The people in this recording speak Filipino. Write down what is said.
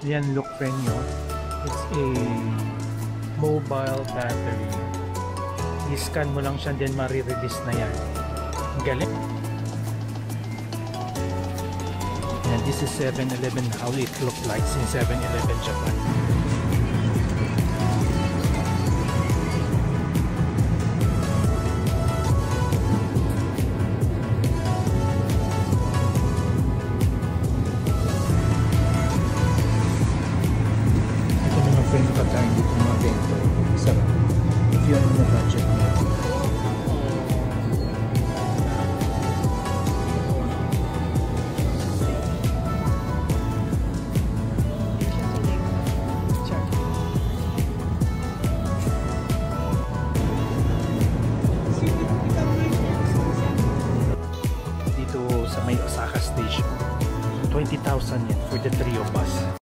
Yan, look friend nyo. It's a mobile battery. I-scan mo lang siya, then marirelease na yan. Galing. And this is 7-Eleven, how it look like in 7-Eleven Japan. Ito mga friend, pagkain dito mga bento. Sarap. If you're in the budget mo. Dito sa may Osaka Station, 20,000 yen for the 3 of us.